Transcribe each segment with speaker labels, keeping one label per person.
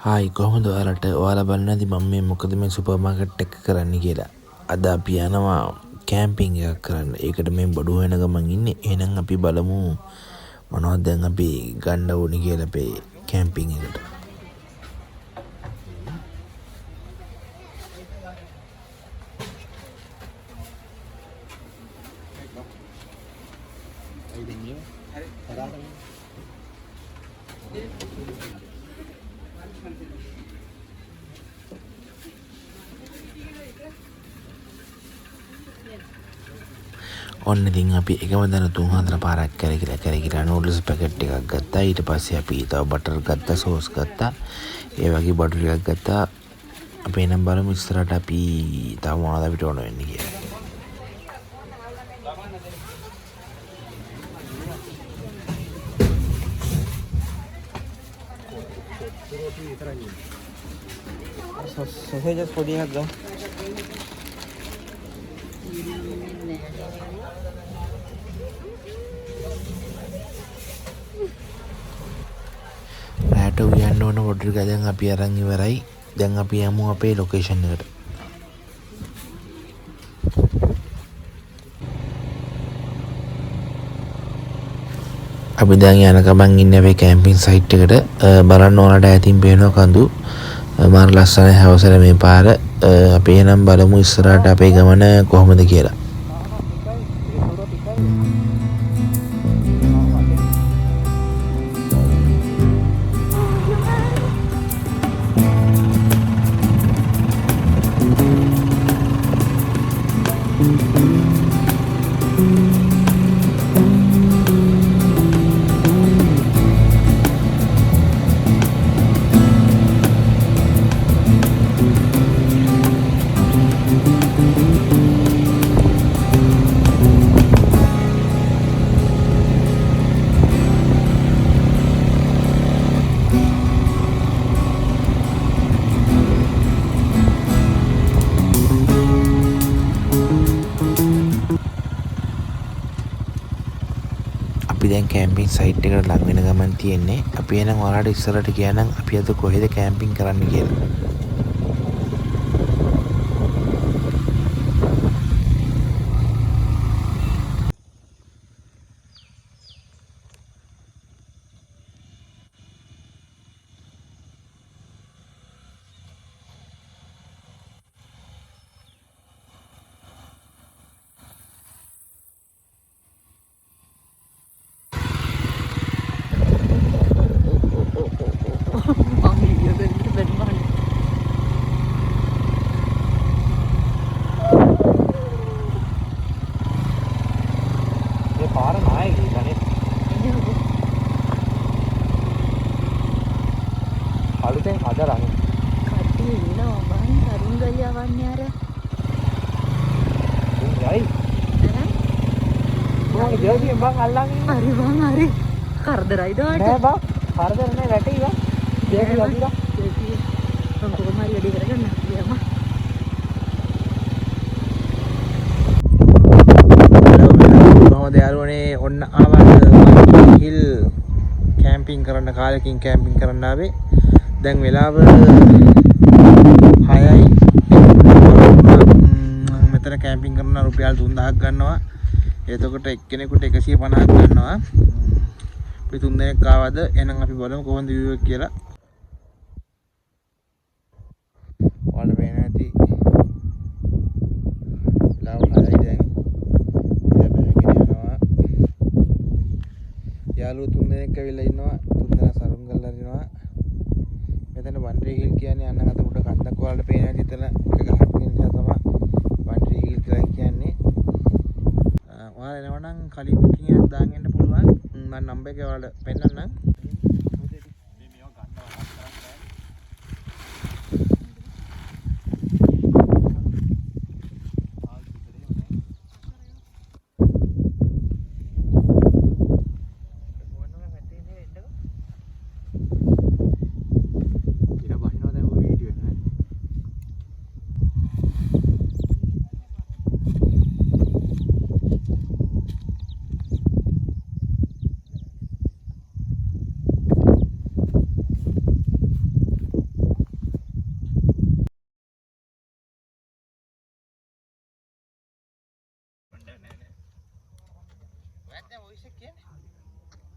Speaker 1: Hi කොහොමද ඔයාලට ඔයාලා බලන්නද මම මේ මොකද මේ සුපර් මාකට් එක කරන්න කියලා. අද අපි යනවා කැම්පින් එකක් කරන්න. ඒකට මේ බඩු හොයන ගමන් ඉන්නේ. එහෙනම් අපි බලමු මොනවද දැන් අපි ගන්න ඕනේ කියලා අපේ කැම්පින් එකට. ඔන්න ඉතින් අපි එකම දන 3-4 පාරක් කරකිලා නූඩල්ස් පැකට් එකක් ගත්තා. ඊට පස්සේ අපි තව බටර් ගත්තා, සෝස් ගත්තා. ඒ වගේ බටර් ටිකක් ගත්තා. අපි එනම් බලමු ඉස්සරහට අපි තව මොනවද අපිට ඕන වෙන්නේ කියලා.
Speaker 2: සොසේජස් පොඩි එකක් ගමු.
Speaker 1: රැට උයන්න ඕන පොඩි ටික දැන් අපි අරන් ඉවරයි. දැන් අපි යමු අපේ ලොකේෂන් එකට. අපි දැන් යන ගමන් ඉන්නේ අපේ කැම්පින් සයිට් එකට. බලන්න ඕනට ඈතින් පේනවා කඳු. මාර ලස්සනයි හවසට මේ පාර. අපි එනම් බලමු ඉස්සරහට අපේ ගමන කොහොමද කියලා. අපි දැන් කැම්පින් සයිට් එකට ලඟ වෙන ගමන් තියෙන්නේ. අපි එනම් ඔයාලට ඉස්සරහට කියනනම් අපි අද කොහෙද කැම්පින් කරන්න කියලා.
Speaker 3: හරි බං හරි කරදරයිද ඔයාලට
Speaker 2: නෑ බං කරදර නෑ වැටේවා දෙයක් ලබිලා
Speaker 3: මම කොහොම හරි වැඩි කරගන්න ගියාම
Speaker 1: කොහොමද යාළුවනේ ඔන්න ආවද හිල් කැම්පින් කරන්න කාලෙකින් කැම්පින් කරන්න ආවේ. දැන් වෙලාව 6යි. මෙතන කැම්පින් කරන රුපියල් 3000ක් ගන්නවා. එතකොට එක්කෙනෙකුට 150ක් ගන්නවා. අපි 3 දෙනෙක් ආවද එහෙනම් අපි බලමු කොහොමද view එක කියලා. ඔයාලා පේනවා ඇති. වෙලාව 6යි දැන්. ඉතින් බෑගෙන යනවා. යාළුවෝ 3 දෙනෙක් ඇවිල්ලා ඉන්නවා. 3 දෙනා සරුම් ගල්ලා ඉන්නවා. මෙතන වන්ඩරි හිල් කියන්නේ අන්න අත උඩ කන්දක් ඔයාලට පේනවා ඇති. එතන එක ගහක් තියෙන නිසා තමයි වන්ඩරි හිල් කියලා කියන්නේ. ඔයාලා එනවනම් කලින් බුකින් එකක් දාගෙන යන්න පුළුවන්. මම නම්බර් එක ඔයාලට පෙන්නන්නම්.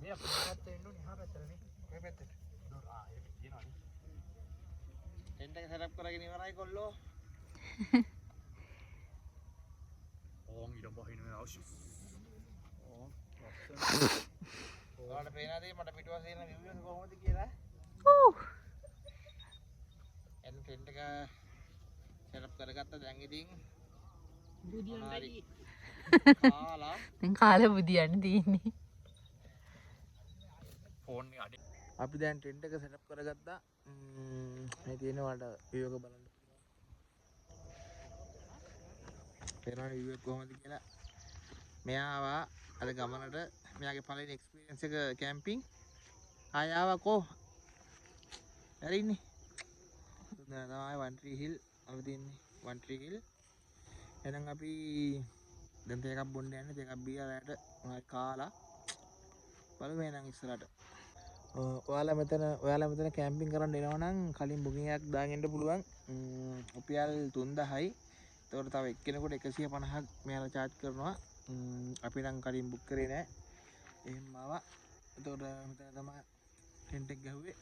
Speaker 2: මේ අපිට වෙන්න ඕනේ හා පැත්තටනේ.
Speaker 1: කොයි පැත්තට?
Speaker 2: ඒක තියෙනවානේ.
Speaker 1: ටෙන්ට් එක සෙටප් කරගෙන ඉවරයි කොල්ලෝ.
Speaker 2: ඕම් ඊට බහින මේ අවශ්‍ය.
Speaker 1: ඔයාලට පේනද මට පිටුපස්සේ එන view එක කොහොමද කියලා? එන්න ටෙන්ට් එක සෙටප් කරගත්තා දැන් ඉතින්
Speaker 3: බුදියන්
Speaker 1: හරි.
Speaker 3: වැඩි.
Speaker 1: කාලා
Speaker 3: දැන් කාලේ බුදියන් තියෙන්නේ.
Speaker 2: ෆෝන් එක අඩේ.
Speaker 1: අපි දැන් ටෙන්ට් එක සෙටප් කරගත්තා. මේ තියෙන වලට view එක බලන්න. පේනවනේ view එක කොහොමද කියලා. මෙයා ආවා අද ගමනට මෙයාගේ පළවෙනි එක්ස්පීරියන්ස් එක කැම්පින්. ආය ආවා කෝ? හරි ඉන්නේ. දැන් තමයි One Tree Hill අපි තින්නේ One Tree Hill. එහෙනම් අපි දැන් තේ එකක් බොන්න යන්නේ. තේ එකක් බීලා රැට මොනවද කාලා බලමු එහෙනම් ඉස්සරහට. ඔයාලා මෙතන කැම්පින් කරන්න එනවා නම් කලින් බුකින් එකක් දාගෙන ඉන්න පුළුවන්. රුපියල් 3000යි. ඒතකොට තව එක්කෙනෙකුට 150ක් මෙයාලා charge කරනවා. අපි නම් කලින් බුක් කරේ නෑ. එහෙම ආවා. ඒතකොට මෙතන තමයි ටෙන්ට් එක ගහුවේ.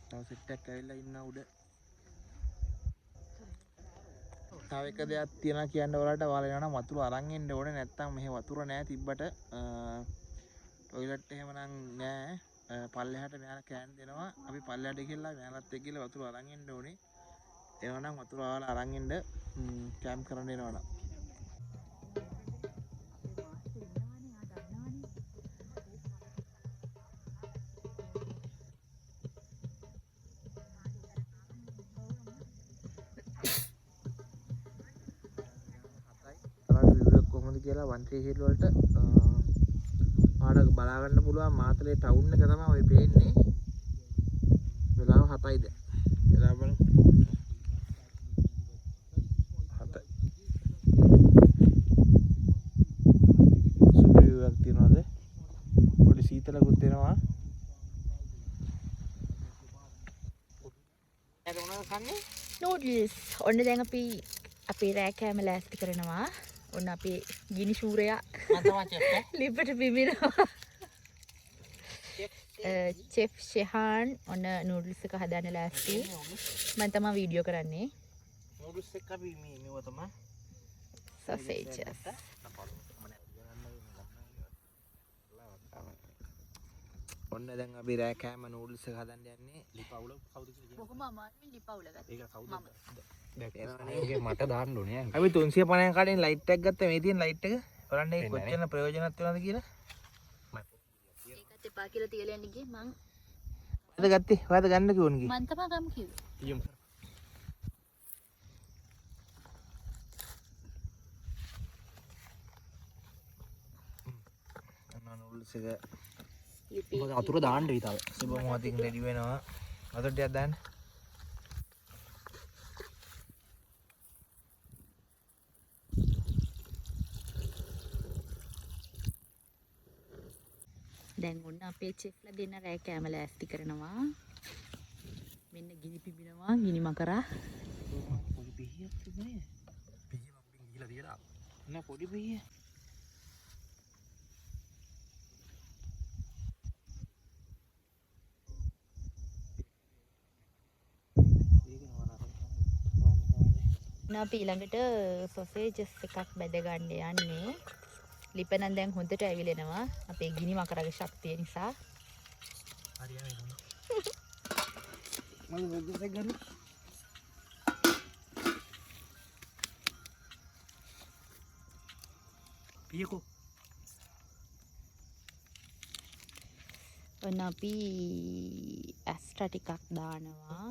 Speaker 1: තව සෙට් එකක් ඇවිල්ලා ඉන්නා උඩ. තව එක දෙයක් තියෙනවා කියන්න ඔයාලට. ඔයාලා එනවා නම් වතුර අරන් එන්න ඕනේ. නැත්තම් මෙහෙ වතුර නෑ තිබ්බට ටොයිලට් එහෙම නම් නෑ. පල්ලෙහාට මෙයාලා කෑන් දෙනවා. අපි පල්ලෙහාට ගිහලා මෙයාලත් එක්ක ගිහලා වතුර අරන් එන්න ඕනේ. ඒවා නම් වතුර ඔයාලා අරන් එන්න කැම්ප් කරන්න එනවා නම්. කොහොමද කියලා One Tree Hill වලට ආඩක බලා ගන්න පුළුවන්. මාතලේ ටවුන් එක තමයි ඔය පේන්නේ. වෙලාව 7යි දැන්. වෙලාව බලමු. 7යි. සුදු view එකක් තියනවාද? පොඩි සීතලකුත් එනවා. ඒක මොනවද කන්නේ?
Speaker 3: නූඩල්ස්. ඔන්න දැන් අපි අපේ රෑ කෑම ලෑස්ති කරනවා. ඔන්න අපේ ගිනි ශූරයා
Speaker 1: මම තමයි chef.
Speaker 3: ලිපට බිමිනවා. චෙෆ් ෂෙහාන් ඔන්න නූඩල්ස් එක හදන්න ලෑස්ති. මම තමයි වීඩියෝ කරන්නේ.
Speaker 1: නූඩල්ස් එක අපි මේව තමයි.
Speaker 3: සොසේජස්.
Speaker 1: ඔන්න දැන් අපි රෑ කෑම නූඩල්ස් එක හදන්න යන්නේ.
Speaker 2: ලිපවුල කවුද කියලා
Speaker 3: බොහොම අමාරුයි ලිපවුල ගත්තා.
Speaker 2: ඒක කවුද?
Speaker 3: මම.
Speaker 2: දැක්කේ මට දාන්න ඕනේ.
Speaker 1: අපි 350 කාඩෙන් ලයිට් එකක් ගත්තා. මේ තියෙන ලයිට් එක බලන්න ඒක කොච්චර ප්‍රයෝජනවත් වෙනවද කියලා.
Speaker 3: ඒකත් එපා කියලා තියලා යන්න ගියේ මං.
Speaker 1: ඔයාද ගත්තේ? ඔයාද ගන්න කිව්වනේ.
Speaker 3: මං තමයි ගම් කිව්වේ.
Speaker 2: ඊයම්
Speaker 1: නූඩල්ස් එක
Speaker 2: මොකද වතුර දාන්න විතර.
Speaker 1: සුබ මොහොතින් රෙඩි වෙනවා. වතුර ටිකක් දාන්න.
Speaker 3: දැන් ඔන්න අපේ චෙෆ්ලා දෙන්න රෑ කෑම ලෑස්ති කරනවා. මෙන්න ගිනි පිබිනවා, ගිනි මකරා.
Speaker 1: පොඩි පිහියක් තිබුණේ.
Speaker 2: පිහි මම ගිහලා තියලා.
Speaker 1: නෑ පොඩි පිහිය.
Speaker 3: අපි ඊළඟට සොසේජස් එකක් බැද ගන්න යන්නේ. ලිප නම් දැන් හොඳට ඇවිලෙනවා. අපේ ගිනි මකරගේ ශක්තිය නිසා.
Speaker 2: හරියන්නේ.
Speaker 1: මම සොසේජ් එක ගන්න.
Speaker 2: පියකෝ.
Speaker 3: ඔන්න අපි ඇස්ට්‍රා ටිකක් දානවා.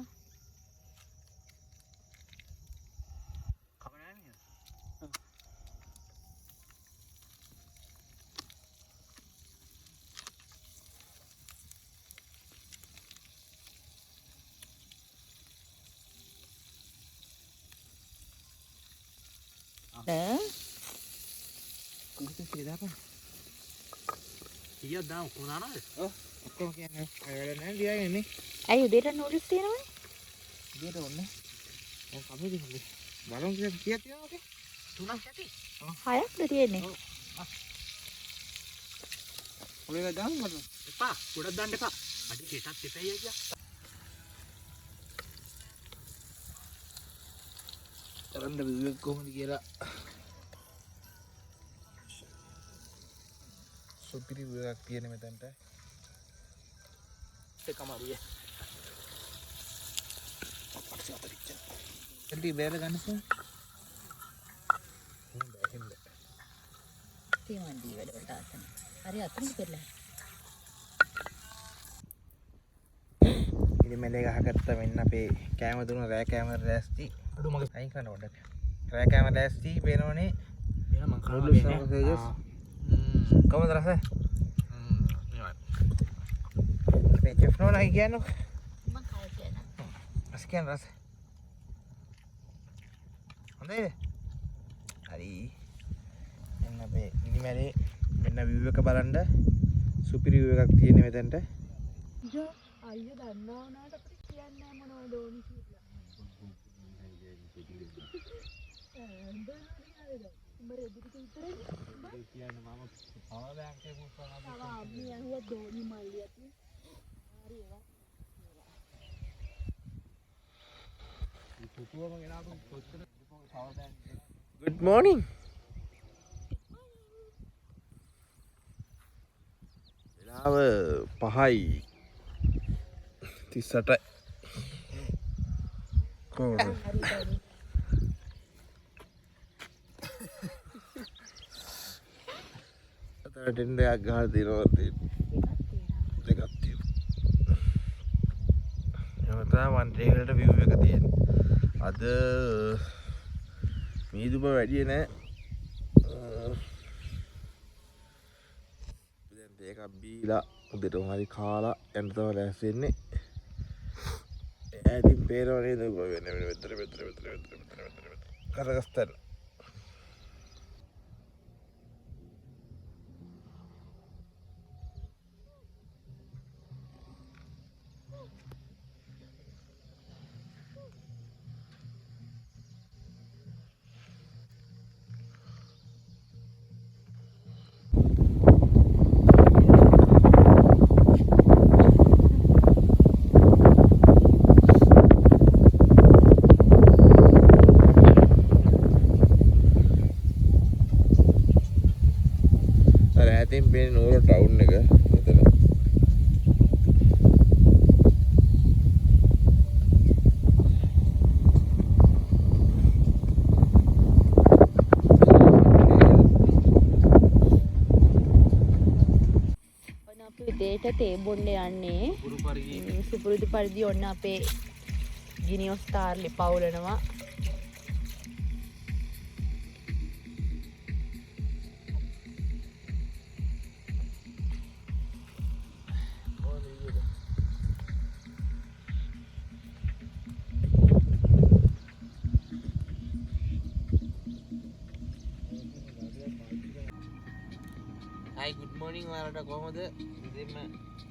Speaker 1: Kulit sih apa?
Speaker 2: Iya dah, ukuran apa?
Speaker 1: Oh, oke කියන්නේ වැඩ dia ini.
Speaker 3: ඇයි උදේට නූඩල්ස් තියෙනවනේ?
Speaker 1: Dia ada ඔන්න. දැන් කමේ දිහා. බලමු කීයක් තියෙනවද?
Speaker 2: 3ක් ඇති.
Speaker 3: හයක්ද තියෙන්නේ?
Speaker 1: ඔය දාන්න මට.
Speaker 2: එපා ගොඩක් දාන්න එපා. අඩි දෙකක් එපැයි අයියා.
Speaker 1: කරන්න විවේක කොහොමද කියලා. සුපිරි විවේකයක් තියෙන මෙතනට.
Speaker 2: එකම අරිය.
Speaker 1: එල්ටි බෑල ගන්නසෝ.
Speaker 3: තේමන්දී වැඩවලට ආසන. හරි අතන පෙරලා.
Speaker 1: ඉතින් මෙලේ ගහගත්ත මෙන්න අපේ කැම දුන රෑ කැම රැස්ටි.
Speaker 2: අඩු මගේ
Speaker 1: අයින් කරන්න පොඩ්ඩක්. රෑ කැම රැස්ටි පේනවනේ.
Speaker 2: එන මං කරා
Speaker 1: නූඩ්ල්ස්
Speaker 2: මේ
Speaker 1: සමෝසෙජස්. කොහොමද රස?
Speaker 2: මේවා.
Speaker 1: මේ චෙෆ් නෝනා කියන්නේ.
Speaker 3: මම කව කියන.
Speaker 1: රස කියන්නේ රස. හොඳයිද? හරි. එන්න අපේ ඉනිමැලේ මෙන්න view එක බලන්න. සුපිරි view එකක් තියෙන මෙතනට.
Speaker 3: අයියෝ දන්නා වුණාට අපිට කියන්නේ නැහැ මොනවද ඕනි කියලා. උඹ රෙදිට විතරයි.
Speaker 1: කියන්නේ මම පවර් බැංක් එකක් උස්සනවා.
Speaker 3: තව අම්මි ඇහුවා දෝනි මල්ලියක් නේ. හරි ඒවා.
Speaker 1: Good morning. වෙලාව 5:38. කොහොමද? අතට ටෙන්ඩර් එකක් ගහලා තියෙනවා දෙකක් තියෙනවා. එතන වන්ටේ වලට view එක තියෙන්නේ. අද මීදුම වැඩි නෑ. දැන් දෙකක් බීලා උදේටම හරි කාලා යන්න තමයි ලෑස්ති වෙන්නේ. ඈතින් පේනව නේද වෙන මෙතර කරගස්තන. ඈතින් පේන නූර ටවුන් එක මෙතන.
Speaker 3: ඔන්න අපි උදේට තේ බොන්න යන්නේ. සුපුරුදු පරිදි ඔන්න අපේ ගිනියොස් තාර්ලි පවුලනවා.
Speaker 1: Hi, good morning ඔයාලට කොහොමද? ඉතින්ම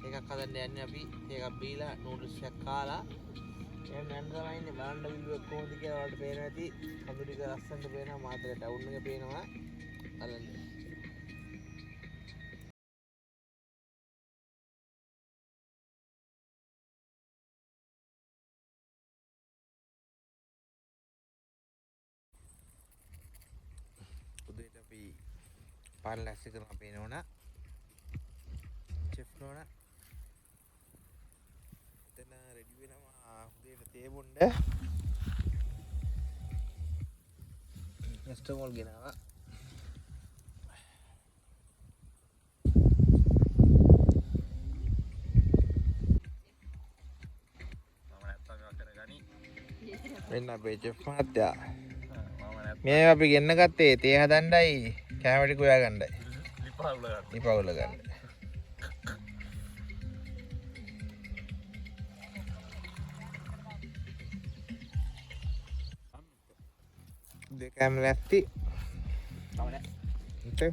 Speaker 1: එකක් හදන්න යන්නේ අපි. එකක් බීලා නූඩල්ස් එකක් කාලා. එහෙනම් යන්න තමයි ඉන්නේ. බලන්න view එක කොහොමද කියලා ඔයාලට පේනවා ඇති. කඳු ටික ලස්සනට පේනවා. මාතර ටවුන් එක පේනවා. බලන්න. උදේට අපි පාන් ලැස්ති කරනවා පේනවනා. චෙෆ් නෝනා එතන රෙඩි වෙනවා උදේට තේ බොන්න. නෙස්ටර් මෝල් ගෙනාවා. මම නැත්තම් කරගනි. මෙන්න අපේ චෙෆ් මහත්තයා. මේ අපි ගෙන්න ගත්තේ තේ හදන්නයි කැම ටික උයා ගන්නයි. ලිපා උල ගන්න. දෙකම ලැස්ති. Okay.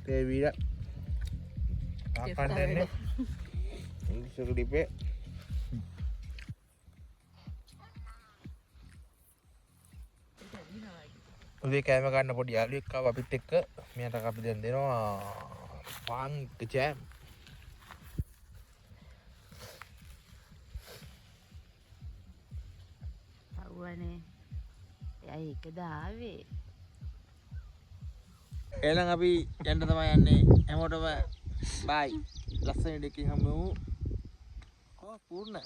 Speaker 1: තේ වීලා. ආපන්නන්නේ. ඉංග්‍රීසි ලිපේ. උදේ කෑම ගන්න පොඩි යාළුවෙක් ආව අපිත් එක්ක. මෙයාට අපි දැන් දෙනවා Funk jam.
Speaker 3: අවුවනේ. එයා ඒකද ආවේ.
Speaker 1: එහෙනම් අපි යන්න තමයි යන්නේ. හැමෝටම බයි. ලස්සන දෙකකින් හමු. පූර්ණ.